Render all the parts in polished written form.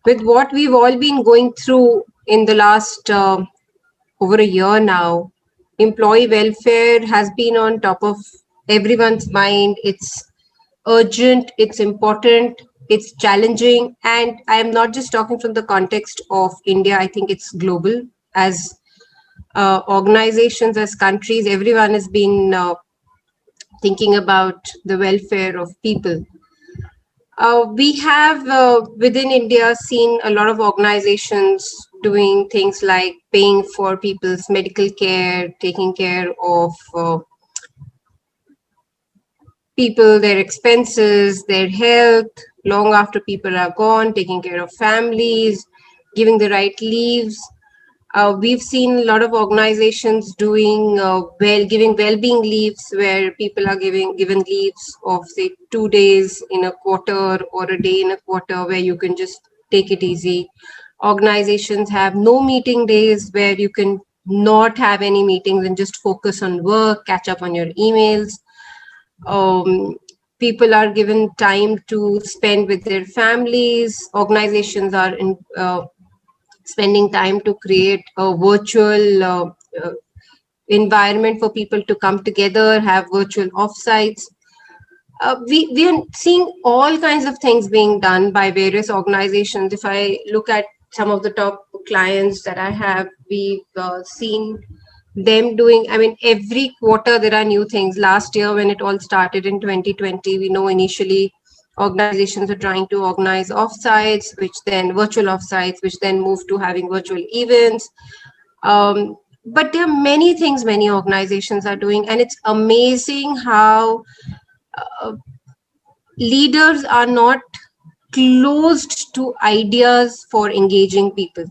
with what we've all been going through in the last over a year now, employee welfare has been on top of everyone's mind. It's urgent, it's important, it's challenging. And I am not just talking from the context of India, I think it's global. As organizations, as countries, everyone has been thinking about the welfare of people. We have within India seen a lot of organizations doing things like paying for people's medical care, taking care of people, their expenses, their health, long after people are gone, taking care of families, giving the right leaves. We've seen a lot of organizations doing giving well-being leaves where people are given leaves of say 2 days in a quarter or a day in a quarter where you can just take it easy. Organizations have no meeting days where you can not have any meetings and just focus on work, catch up on your emails. People are given time to spend with their families. Organizations are spending time to create a virtual environment for people to come together, have virtual offsites. We are seeing all kinds of things being done by various organizations. If I look at some of the top clients that I have, we've seen them doing, I mean, every quarter there are new things. Last year, when it all started in 2020, we know initially organizations are trying to organize offsites, which then virtual offsites, which then moved to having virtual events. But there are many things many organizations are doing, and it's amazing how leaders are not closed to ideas for engaging people.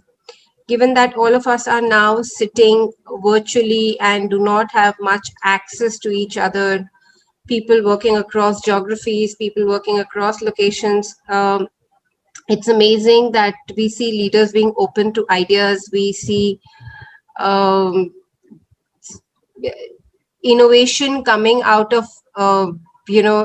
Given that all of us are now sitting virtually and do not have much access to each other, people working across geographies, people working across locations, it's amazing that we see leaders being open to ideas. We see um, innovation coming out of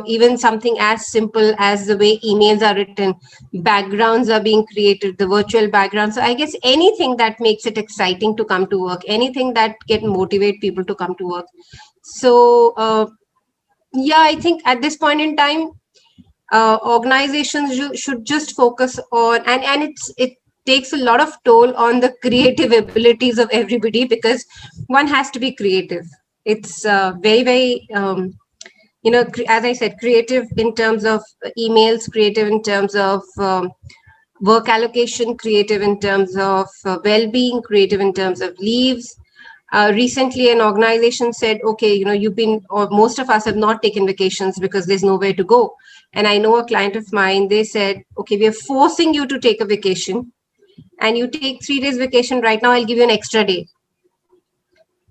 even something as simple as the way emails are written, backgrounds are being created, the virtual background. So I guess anything that makes it exciting to come to work, anything that can motivate people to come to work. So yeah, I think at this point in time, organizations should just focus on, and it takes a lot of toll on the creative abilities of everybody, because one has to be creative. It's very as I said, creative in terms of emails, creative in terms of work allocation, creative in terms of well-being, creative in terms of leaves. Recently, an organization said, okay, you've been, or most of us have not taken vacations because there's nowhere to go. And I know a client of mine, they said, okay, we are forcing you to take a vacation, and you take 3 days vacation right now, I'll give you an extra day,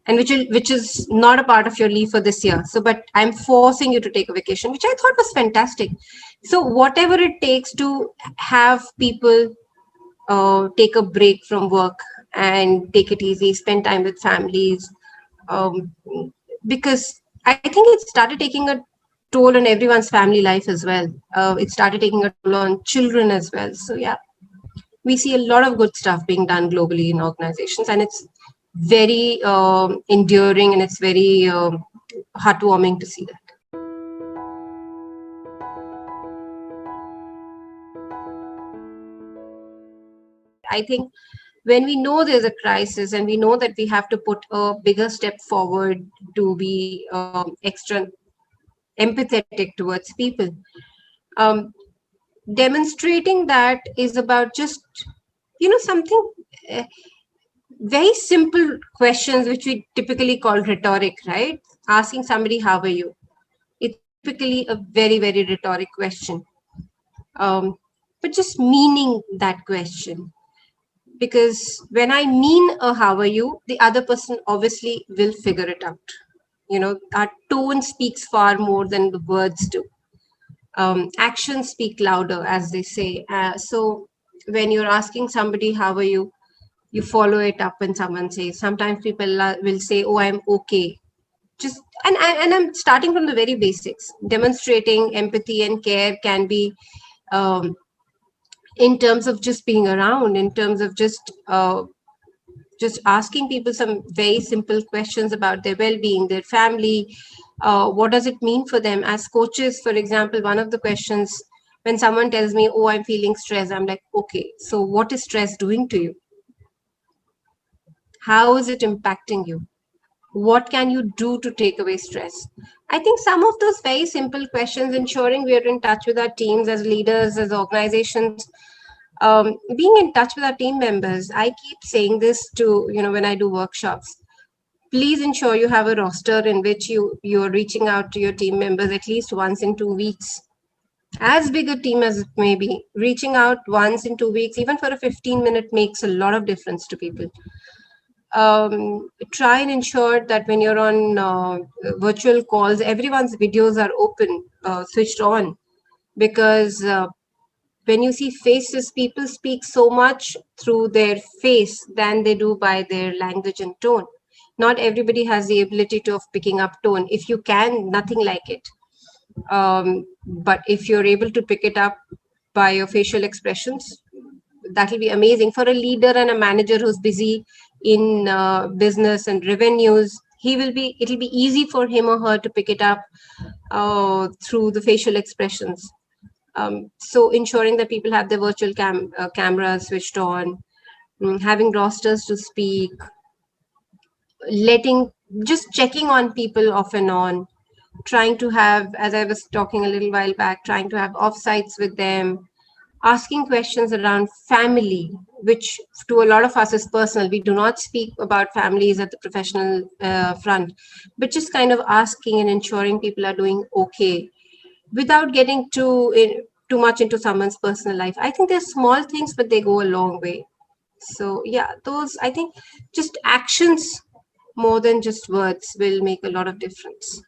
and which is not a part of your leave for this year. So, but I'm forcing you to take a vacation, which I thought was fantastic. So whatever it takes to have people take a break from work and take it easy, spend time with families, um, because I think it started taking a toll on everyone's family life as well. It started taking a toll on children as well. So yeah, we see a lot of good stuff being done globally in organizations, and it's very enduring, and it's very heartwarming to see that. I think when we know there's a crisis and we know that we have to put a bigger step forward to be extra empathetic towards people, um, demonstrating that is about just something uh, very simple questions which we typically call rhetoric, right? Asking somebody how are you, it's typically a very rhetoric question, um, but just meaning that question, because when I mean a how are you, the other person obviously will figure it out. Our tone speaks far more than the words do. Actions speak louder, as they say. So when you're asking somebody how are you, you follow it up when someone says. Sometimes people will say, "Oh, I'm okay." Just and I'm starting from the very basics. Demonstrating empathy and care can be um, in terms of just being around, in terms of just asking people some very simple questions about their well-being, their family. What does it mean for them as coaches? For example, one of the questions, when someone tells me, oh, I'm feeling stressed, I'm like, okay, so what is stress doing to you? How is it impacting you? What can you do to take away stress? I think some of those very simple questions, ensuring we are in touch with our teams as leaders, as organizations, being in touch with our team members. I keep saying this to, when I do workshops, please ensure you have a roster in which you're reaching out to your team members at least once in 2 weeks. As big a team as it may be, reaching out once in 2 weeks, even for a 15-minute, makes a lot of difference to people. Try and ensure that when you're on virtual calls, everyone's videos are open, switched on, because when you see faces, people speak so much through their face than they do by their language and tone. Not everybody has the ability of picking up tone. If you can, nothing like it. But if you're able to pick it up by your facial expressions, that'll be amazing. For a leader and a manager who's busy in business and revenues, it'll be easy for him or her to pick it up through the facial expressions. So ensuring that people have their virtual cameras switched on, having rosters to speak, just checking on people off and on, trying to have, as I was talking a little while back, trying to have offsites with them, asking questions around family, which to a lot of us is personal. We do not speak about families at the professional front, but just kind of asking and ensuring people are doing okay without getting too much into someone's personal life. I think they're small things, but they go a long way. So yeah, those, I think, just actions more than just words will make a lot of difference.